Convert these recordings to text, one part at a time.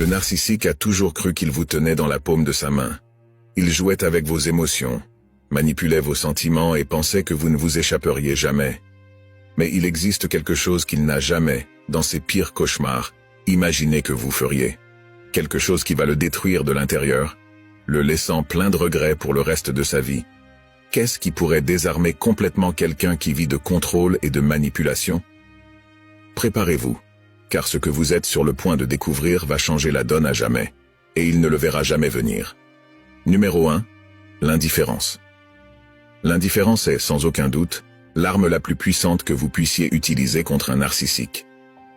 Le narcissique a toujours cru qu'il vous tenait dans la paume de sa main. Il jouait avec vos émotions, manipulait vos sentiments et pensait que vous ne vous échapperiez jamais. Mais il existe quelque chose qu'il n'a jamais, dans ses pires cauchemars, imaginé que vous feriez. Quelque chose qui va le détruire de l'intérieur, le laissant plein de regrets pour le reste de sa vie. Qu'est-ce qui pourrait désarmer complètement quelqu'un qui vit de contrôle et de manipulation? Préparez-vous, car ce que vous êtes sur le point de découvrir va changer la donne à jamais, et il ne le verra jamais venir. Numéro 1. L'indifférence. L'indifférence est, sans aucun doute, l'arme la plus puissante que vous puissiez utiliser contre un narcissique.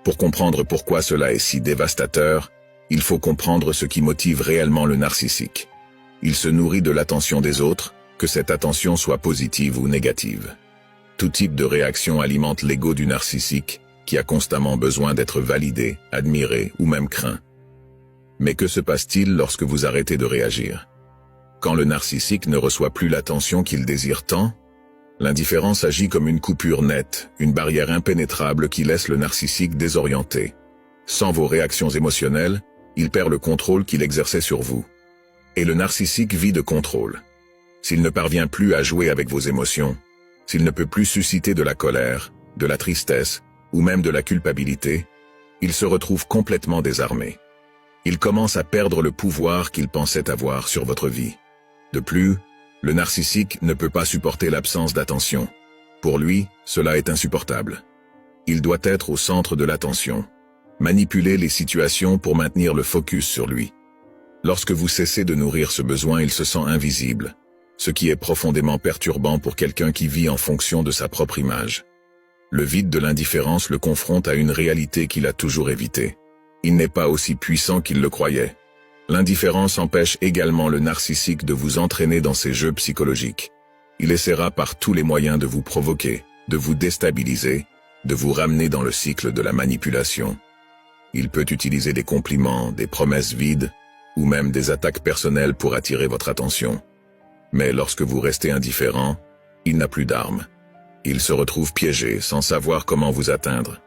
Pour comprendre pourquoi cela est si dévastateur, il faut comprendre ce qui motive réellement le narcissique. Il se nourrit de l'attention des autres, que cette attention soit positive ou négative. Tout type de réaction alimente l'ego du narcissique, qui a constamment besoin d'être validé, admiré ou même craint. Mais que se passe-t-il lorsque vous arrêtez de réagir? Quand le narcissique ne reçoit plus l'attention qu'il désire tant, l'indifférence agit comme une coupure nette, une barrière impénétrable qui laisse le narcissique désorienté. Sans vos réactions émotionnelles, il perd le contrôle qu'il exerçait sur vous. Et le narcissique vit de contrôle. S'il ne parvient plus à jouer avec vos émotions, s'il ne peut plus susciter de la colère, de la tristesse, ou même de la culpabilité, il se retrouve complètement désarmé. Il commence à perdre le pouvoir qu'il pensait avoir sur votre vie. De plus, le narcissique ne peut pas supporter l'absence d'attention. Pour lui, cela est insupportable. Il doit être au centre de l'attention, manipuler les situations pour maintenir le focus sur lui. Lorsque vous cessez de nourrir ce besoin, il se sent invisible, ce qui est profondément perturbant pour quelqu'un qui vit en fonction de sa propre image. Le vide de l'indifférence le confronte à une réalité qu'il a toujours évitée. Il n'est pas aussi puissant qu'il le croyait. L'indifférence empêche également le narcissique de vous entraîner dans ses jeux psychologiques. Il essaiera par tous les moyens de vous provoquer, de vous déstabiliser, de vous ramener dans le cycle de la manipulation. Il peut utiliser des compliments, des promesses vides, ou même des attaques personnelles pour attirer votre attention. Mais lorsque vous restez indifférent, il n'a plus d'armes. Il se retrouve piégé sans savoir comment vous atteindre.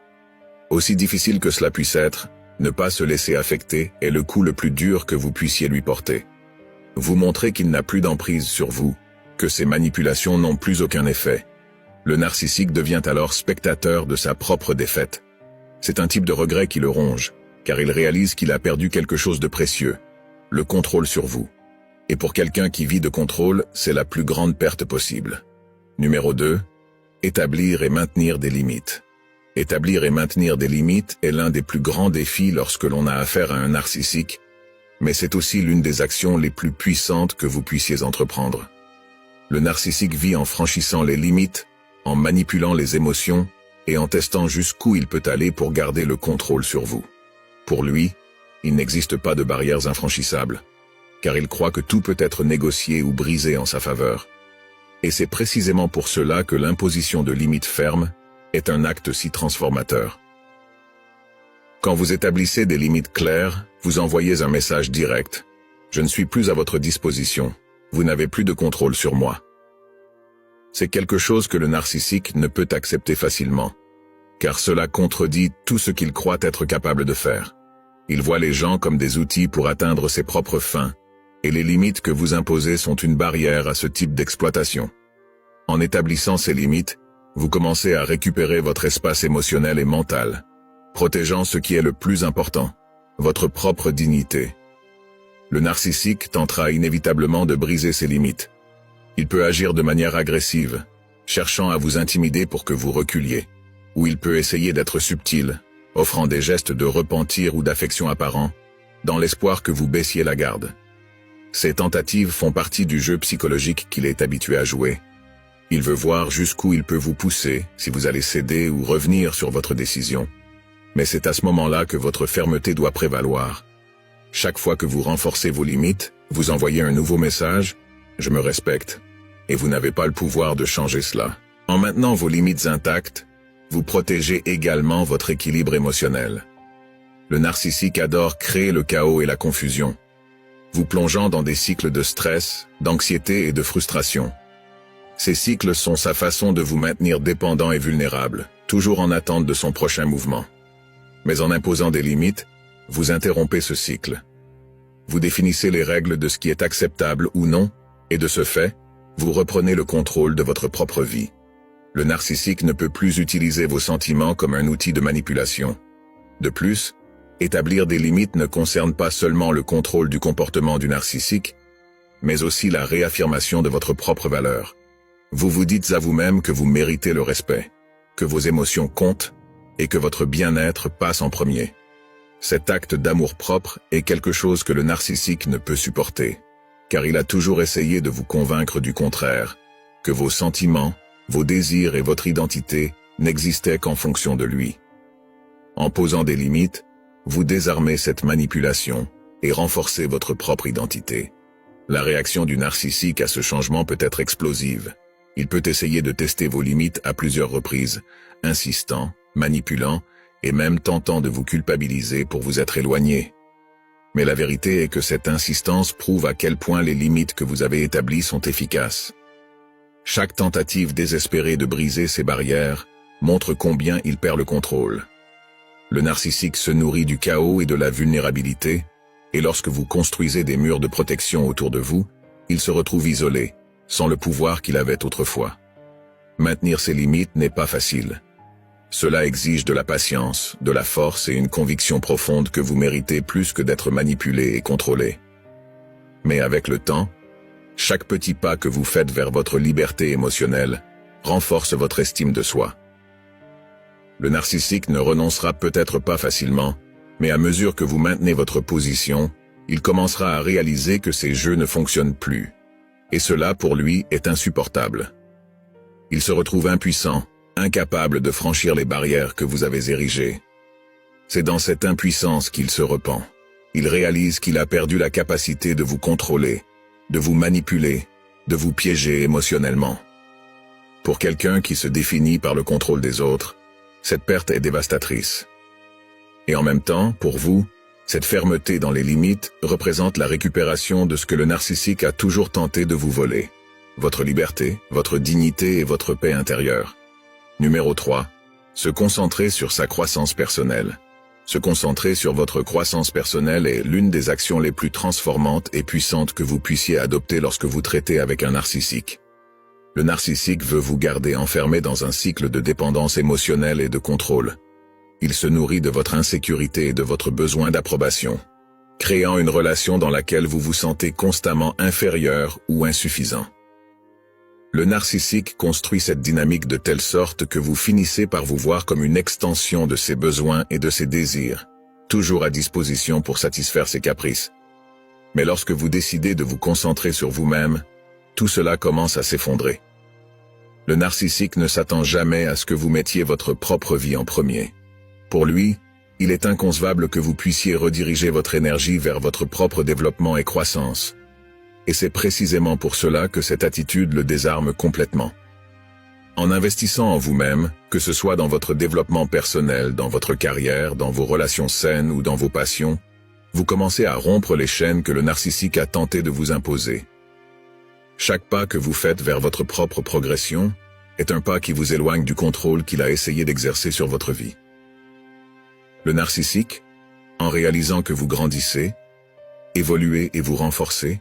Aussi difficile que cela puisse être, ne pas se laisser affecter est le coup le plus dur que vous puissiez lui porter. Vous montrez qu'il n'a plus d'emprise sur vous, que ses manipulations n'ont plus aucun effet. Le narcissique devient alors spectateur de sa propre défaite. C'est un type de regret qui le ronge, car il réalise qu'il a perdu quelque chose de précieux, le contrôle sur vous. Et pour quelqu'un qui vit de contrôle, c'est la plus grande perte possible. Numéro 2. Établir et maintenir des limites. Établir et maintenir des limites est l'un des plus grands défis lorsque l'on a affaire à un narcissique, mais c'est aussi l'une des actions les plus puissantes que vous puissiez entreprendre. Le narcissique vit en franchissant les limites, en manipulant les émotions et en testant jusqu'où il peut aller pour garder le contrôle sur vous. Pour lui, il n'existe pas de barrières infranchissables, car il croit que tout peut être négocié ou brisé en sa faveur. Et c'est précisément pour cela que l'imposition de limites fermes est un acte si transformateur. Quand vous établissez des limites claires, vous envoyez un message direct. Je ne suis plus à votre disposition. Vous n'avez plus de contrôle sur moi. C'est quelque chose que le narcissique ne peut accepter facilement, car cela contredit tout ce qu'il croit être capable de faire. Il voit les gens comme des outils pour atteindre ses propres fins, et les limites que vous imposez sont une barrière à ce type d'exploitation. En établissant ces limites, vous commencez à récupérer votre espace émotionnel et mental, protégeant ce qui est le plus important, votre propre dignité. Le narcissique tentera inévitablement de briser ces limites. Il peut agir de manière agressive, cherchant à vous intimider pour que vous reculiez, ou il peut essayer d'être subtil, offrant des gestes de repentir ou d'affection apparents, dans l'espoir que vous baissiez la garde. Ces tentatives font partie du jeu psychologique qu'il est habitué à jouer. Il veut voir jusqu'où il peut vous pousser, si vous allez céder ou revenir sur votre décision. Mais c'est à ce moment-là que votre fermeté doit prévaloir. Chaque fois que vous renforcez vos limites, vous envoyez un nouveau message « Je me respecte » et vous n'avez pas le pouvoir de changer cela. En maintenant vos limites intactes, vous protégez également votre équilibre émotionnel. Le narcissique adore créer le chaos et la confusion, vous plongeant dans des cycles de stress, d'anxiété et de frustration. Ces cycles sont sa façon de vous maintenir dépendant et vulnérable, toujours en attente de son prochain mouvement. Mais en imposant des limites, Vous interrompez ce cycle. Vous définissez les règles de ce qui est acceptable ou non, et de ce fait, vous reprenez le contrôle de votre propre vie. Le narcissique ne peut plus utiliser vos sentiments comme un outil de manipulation. De plus, établir des limites ne concerne pas seulement le contrôle du comportement du narcissique, mais aussi la réaffirmation de votre propre valeur. Vous vous dites à vous-même que vous méritez le respect, que vos émotions comptent et que votre bien-être passe en premier. Cet acte d'amour-propre est quelque chose que le narcissique ne peut supporter, car il a toujours essayé de vous convaincre du contraire, que vos sentiments, vos désirs et votre identité n'existaient qu'en fonction de lui. En posant des limites, vous désarmez cette manipulation et renforcez votre propre identité. La réaction du narcissique à ce changement peut être explosive. Il peut essayer de tester vos limites à plusieurs reprises, insistant, manipulant et même tentant de vous culpabiliser pour vous être éloigné. Mais la vérité est que cette insistance prouve à quel point les limites que vous avez établies sont efficaces. Chaque tentative désespérée de briser ces barrières montre combien il perd le contrôle. Le narcissique se nourrit du chaos et de la vulnérabilité, et lorsque vous construisez des murs de protection autour de vous, il se retrouve isolé, sans le pouvoir qu'il avait autrefois. Maintenir ses limites n'est pas facile. Cela exige de la patience, de la force et une conviction profonde que vous méritez plus que d'être manipulé et contrôlé. Mais avec le temps, chaque petit pas que vous faites vers votre liberté émotionnelle renforce votre estime de soi. Le narcissique ne renoncera peut-être pas facilement, mais à mesure que vous maintenez votre position, il commencera à réaliser que ces jeux ne fonctionnent plus. Et cela, pour lui, est insupportable. Il se retrouve impuissant, incapable de franchir les barrières que vous avez érigées. C'est dans cette impuissance qu'il se repent. Il réalise qu'il a perdu la capacité de vous contrôler, de vous manipuler, de vous piéger émotionnellement. Pour quelqu'un qui se définit par le contrôle des autres, cette perte est dévastatrice. Et en même temps, pour vous, cette fermeté dans les limites représente la récupération de ce que le narcissique a toujours tenté de vous voler. Votre liberté, votre dignité et votre paix intérieure. Numéro 3. Se concentrer sur sa croissance personnelle. Se concentrer sur votre croissance personnelle est l'une des actions les plus transformantes et puissantes que vous puissiez adopter lorsque vous traitez avec un narcissique. Le narcissique veut vous garder enfermé dans un cycle de dépendance émotionnelle et de contrôle. Il se nourrit de votre insécurité et de votre besoin d'approbation, créant une relation dans laquelle vous vous sentez constamment inférieur ou insuffisant. Le narcissique construit cette dynamique de telle sorte que vous finissez par vous voir comme une extension de ses besoins et de ses désirs, toujours à disposition pour satisfaire ses caprices. Mais lorsque vous décidez de vous concentrer sur vous-même, tout cela commence à s'effondrer. Le narcissique ne s'attend jamais à ce que vous mettiez votre propre vie en premier. Pour lui, il est inconcevable que vous puissiez rediriger votre énergie vers votre propre développement et croissance. Et c'est précisément pour cela que cette attitude le désarme complètement. En investissant en vous-même, que ce soit dans votre développement personnel, dans votre carrière, dans vos relations saines ou dans vos passions, vous commencez à rompre les chaînes que le narcissique a tenté de vous imposer. Chaque pas que vous faites vers votre propre progression est un pas qui vous éloigne du contrôle qu'il a essayé d'exercer sur votre vie. Le narcissique, en réalisant que vous grandissez, évoluez et vous renforcez,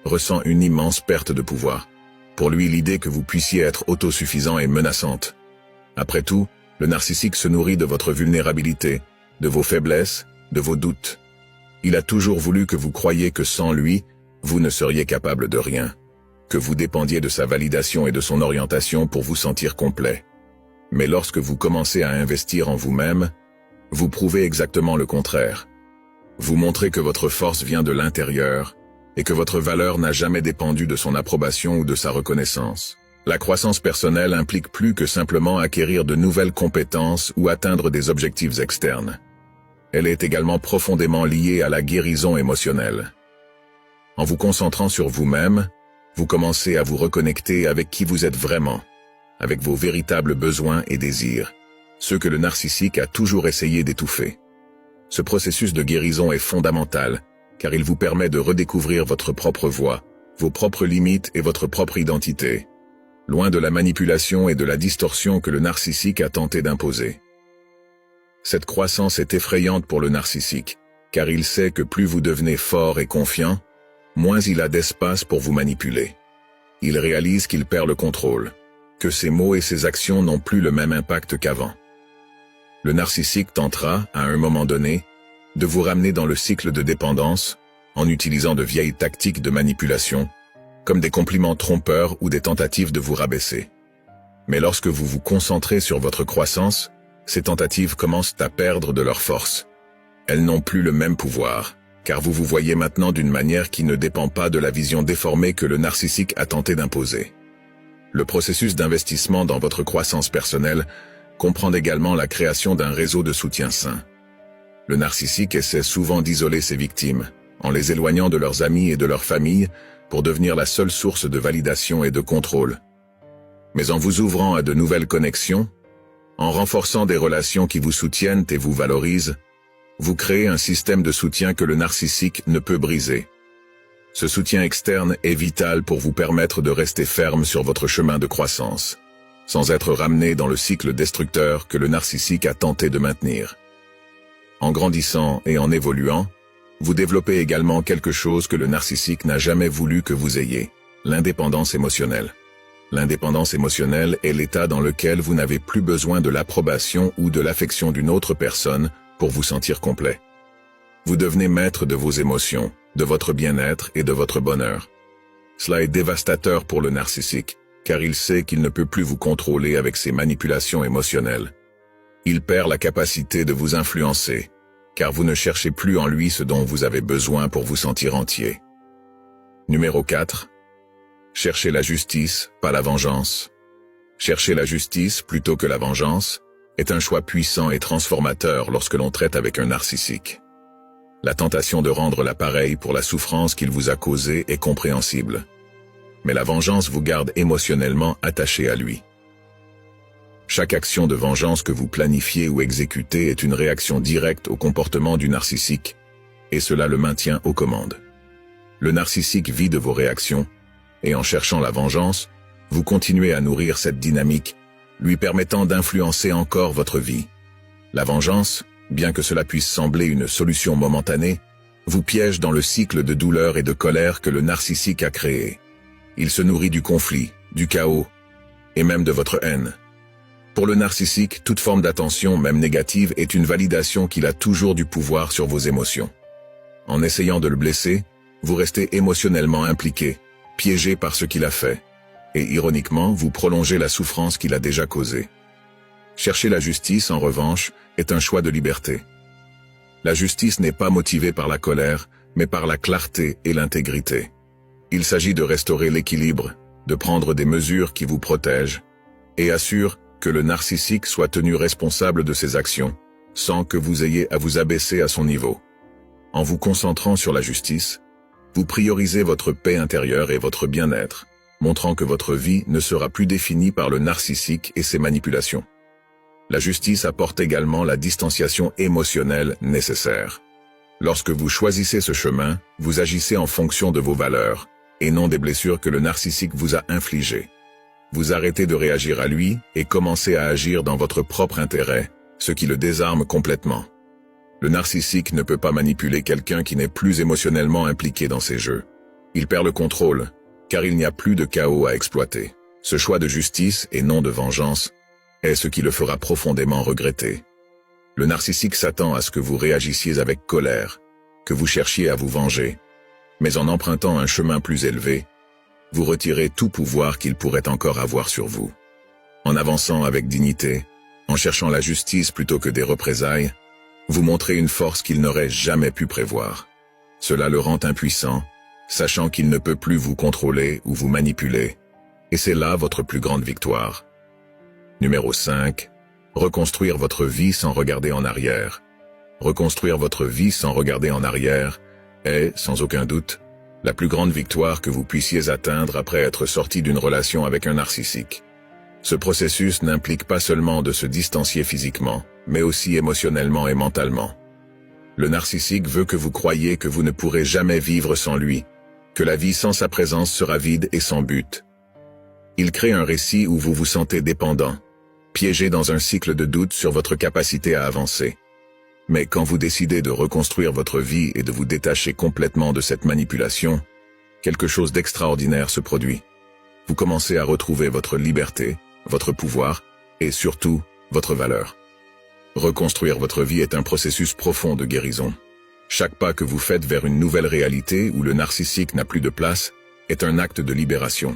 ressent une immense perte de pouvoir. Pour lui, l'idée que vous puissiez être autosuffisant est menaçante. Après tout, le narcissique se nourrit de votre vulnérabilité, de vos faiblesses, de vos doutes. Il a toujours voulu que vous croyiez que sans lui, vous ne seriez capable de rien, que vous dépendiez de sa validation et de son orientation pour vous sentir complet. Mais lorsque vous commencez à investir en vous-même, vous prouvez exactement le contraire. Vous montrez que votre force vient de l'intérieur et que votre valeur n'a jamais dépendu de son approbation ou de sa reconnaissance. La croissance personnelle implique plus que simplement acquérir de nouvelles compétences ou atteindre des objectifs externes. Elle est également profondément liée à la guérison émotionnelle. En vous concentrant sur vous-même, vous commencez à vous reconnecter avec qui vous êtes vraiment, avec vos véritables besoins et désirs, ceux que le narcissique a toujours essayé d'étouffer. Ce processus de guérison est fondamental, car il vous permet de redécouvrir votre propre voix, vos propres limites et votre propre identité, loin de la manipulation et de la distorsion que le narcissique a tenté d'imposer. Cette croissance est effrayante pour le narcissique, car il sait que plus vous devenez fort et confiant, moins il a d'espace pour vous manipuler. Il réalise qu'il perd le contrôle, que ses mots et ses actions n'ont plus le même impact qu'avant. Le narcissique tentera, à un moment donné, de vous ramener dans le cycle de dépendance en utilisant de vieilles tactiques de manipulation, comme des compliments trompeurs ou des tentatives de vous rabaisser. Mais lorsque vous vous concentrez sur votre croissance, ces tentatives commencent à perdre de leur force. Elles n'ont plus le même pouvoir, car vous vous voyez maintenant d'une manière qui ne dépend pas de la vision déformée que le narcissique a tenté d'imposer. Le processus d'investissement dans votre croissance personnelle comprend également la création d'un réseau de soutien sain. Le narcissique essaie souvent d'isoler ses victimes, en les éloignant de leurs amis et de leur famille, pour devenir la seule source de validation et de contrôle. Mais en vous ouvrant à de nouvelles connexions, en renforçant des relations qui vous soutiennent et vous valorisent, vous créez un système de soutien que le narcissique ne peut briser. Ce soutien externe est vital pour vous permettre de rester ferme sur votre chemin de croissance, sans être ramené dans le cycle destructeur que le narcissique a tenté de maintenir. En grandissant et en évoluant, vous développez également quelque chose que le narcissique n'a jamais voulu que vous ayez, l'indépendance émotionnelle. L'indépendance émotionnelle est l'état dans lequel vous n'avez plus besoin de l'approbation ou de l'affection d'une autre personne pour vous sentir complet. Vous devenez maître de vos émotions, de votre bien-être et de votre bonheur. Cela est dévastateur pour le narcissique, car il sait qu'il ne peut plus vous contrôler avec ses manipulations émotionnelles. Il perd la capacité de vous influencer, car vous ne cherchez plus en lui ce dont vous avez besoin pour vous sentir entier. Numéro 4. Cherchez la justice, pas la vengeance. Chercher la justice plutôt que la vengeance est un choix puissant et transformateur lorsque l'on traite avec un narcissique. La tentation de rendre l'appareil pour la souffrance qu'il vous a causée est compréhensible. Mais la vengeance vous garde émotionnellement attaché à lui. Chaque action de vengeance que vous planifiez ou exécutez est une réaction directe au comportement du narcissique, et cela le maintient aux commandes. Le narcissique vit de vos réactions, et en cherchant la vengeance, vous continuez à nourrir cette dynamique, lui permettant d'influencer encore votre vie. La vengeance, bien que cela puisse sembler une solution momentanée, vous piège dans le cycle de douleur et de colère que le narcissique a créé. Il se nourrit du conflit, du chaos, et même de votre haine. Pour le narcissique, toute forme d'attention, même négative, est une validation qu'il a toujours du pouvoir sur vos émotions. En essayant de le blesser, vous restez émotionnellement impliqué, piégé par ce qu'il a fait, et ironiquement, vous prolongez la souffrance qu'il a déjà causée. Chercher la justice, en revanche, est un choix de liberté. La justice n'est pas motivée par la colère, mais par la clarté et l'intégrité. Il s'agit de restaurer l'équilibre, de prendre des mesures qui vous protègent, et assurent que le narcissique soit tenu responsable de ses actions, sans que vous ayez à vous abaisser à son niveau. En vous concentrant sur la justice, vous priorisez votre paix intérieure et votre bien-être, montrant que votre vie ne sera plus définie par le narcissique et ses manipulations. La justice apporte également la distanciation émotionnelle nécessaire. Lorsque vous choisissez ce chemin, vous agissez en fonction de vos valeurs, et non des blessures que le narcissique vous a infligées. Vous arrêtez de réagir à lui et commencez à agir dans votre propre intérêt, ce qui le désarme complètement. Le narcissique ne peut pas manipuler quelqu'un qui n'est plus émotionnellement impliqué dans ses jeux. Il perd le contrôle, car il n'y a plus de chaos à exploiter. Ce choix de justice et non de vengeance est ce qui le fera profondément regretter. Le narcissique s'attend à ce que vous réagissiez avec colère, que vous cherchiez à vous venger, mais en empruntant un chemin plus élevé, vous retirez tout pouvoir qu'il pourrait encore avoir sur vous. En avançant avec dignité, en cherchant la justice plutôt que des représailles, vous montrez une force qu'il n'aurait jamais pu prévoir. Cela le rend impuissant, sachant qu'il ne peut plus vous contrôler ou vous manipuler, et c'est là votre plus grande victoire. Numéro 5. Reconstruire votre vie sans regarder en arrière. Reconstruire votre vie sans regarder en arrière est, sans aucun doute, la plus grande victoire que vous puissiez atteindre après être sorti d'une relation avec un narcissique. Ce processus n'implique pas seulement de se distancier physiquement, mais aussi émotionnellement et mentalement. Le narcissique veut que vous croyiez que vous ne pourrez jamais vivre sans lui, que la vie sans sa présence sera vide et sans but. Il crée un récit où vous vous sentez dépendant, piégé dans un cycle de doute sur votre capacité à avancer. Mais quand vous décidez de reconstruire votre vie et de vous détacher complètement de cette manipulation, quelque chose d'extraordinaire se produit. Vous commencez à retrouver votre liberté, votre pouvoir et surtout, votre valeur. Reconstruire votre vie est un processus profond de guérison. Chaque pas que vous faites vers une nouvelle réalité où le narcissique n'a plus de place est un acte de libération.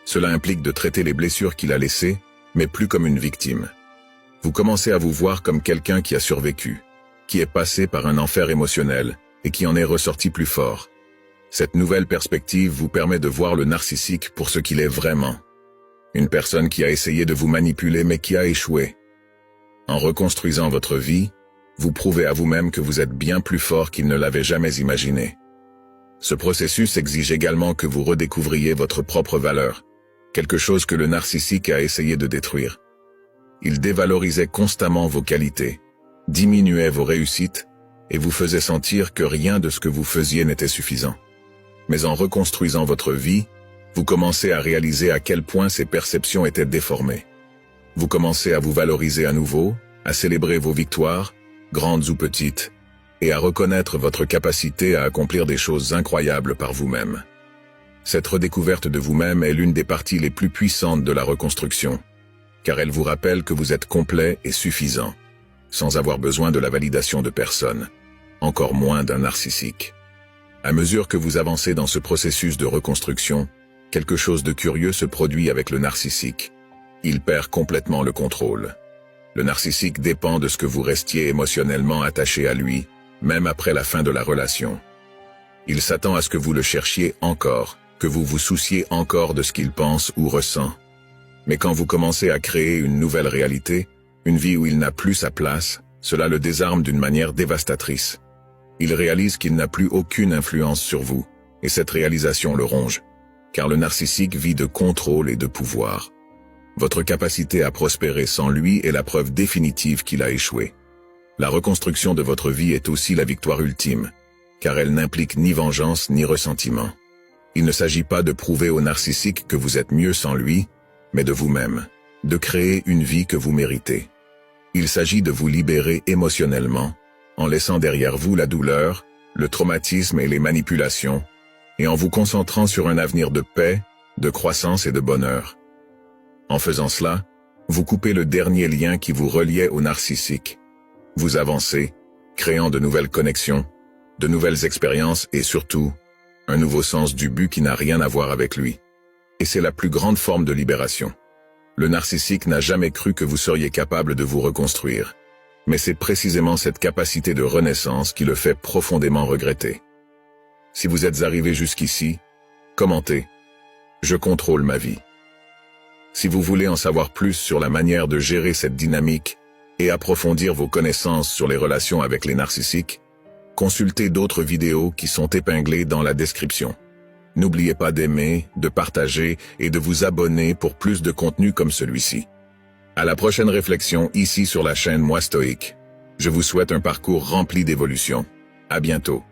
Cela implique de traiter les blessures qu'il a laissées, mais plus comme une victime. Vous commencez à vous voir comme quelqu'un qui a survécu, qui est passé par un enfer émotionnel et qui en est ressorti plus fort. Cette nouvelle perspective vous permet de voir le narcissique pour ce qu'il est vraiment. Une personne qui a essayé de vous manipuler mais qui a échoué. En reconstruisant votre vie, vous prouvez à vous-même que vous êtes bien plus fort qu'il ne l'avait jamais imaginé. Ce processus exige également que vous redécouvriez votre propre valeur, quelque chose que le narcissique a essayé de détruire. Il dévalorisait constamment vos qualités, diminuait vos réussites et vous faisait sentir que rien de ce que vous faisiez n'était suffisant. Mais en reconstruisant votre vie, vous commencez à réaliser à quel point ces perceptions étaient déformées. Vous commencez à vous valoriser à nouveau, à célébrer vos victoires, grandes ou petites, et à reconnaître votre capacité à accomplir des choses incroyables par vous-même. Cette redécouverte de vous-même est l'une des parties les plus puissantes de la reconstruction, car elle vous rappelle que vous êtes complet et suffisant, sans avoir besoin de la validation de personne, encore moins d'un narcissique. À mesure que vous avancez dans ce processus de reconstruction, quelque chose de curieux se produit avec le narcissique. Il perd complètement le contrôle. Le narcissique dépend de ce que vous restiez émotionnellement attaché à lui, même après la fin de la relation. Il s'attend à ce que vous le cherchiez encore, que vous vous souciez encore de ce qu'il pense ou ressent. Mais quand vous commencez à créer une nouvelle réalité, une vie où il n'a plus sa place, cela le désarme d'une manière dévastatrice. Il réalise qu'il n'a plus aucune influence sur vous, et cette réalisation le ronge, car le narcissique vit de contrôle et de pouvoir. Votre capacité à prospérer sans lui est la preuve définitive qu'il a échoué. La reconstruction de votre vie est aussi la victoire ultime, car elle n'implique ni vengeance ni ressentiment. Il ne s'agit pas de prouver au narcissique que vous êtes mieux sans lui, mais de vous-même, de créer une vie que vous méritez. Il s'agit de vous libérer émotionnellement, en laissant derrière vous la douleur, le traumatisme et les manipulations, et en vous concentrant sur un avenir de paix, de croissance et de bonheur. En faisant cela, vous coupez le dernier lien qui vous reliait au narcissique. Vous avancez, créant de nouvelles connexions, de nouvelles expériences et surtout, un nouveau sens du but qui n'a rien à voir avec lui. Et c'est la plus grande forme de libération. Le narcissique n'a jamais cru que vous seriez capable de vous reconstruire. Mais c'est précisément cette capacité de renaissance qui le fait profondément regretter. Si vous êtes arrivé jusqu'ici, commentez « Je contrôle ma vie ». Si vous voulez en savoir plus sur la manière de gérer cette dynamique et approfondir vos connaissances sur les relations avec les narcissiques, consultez d'autres vidéos qui sont épinglées dans la description. N'oubliez pas d'aimer, de partager et de vous abonner pour plus de contenu comme celui-ci. À la prochaine réflexion ici sur la chaîne Moi Stoïque. Je vous souhaite un parcours rempli d'évolution. À bientôt.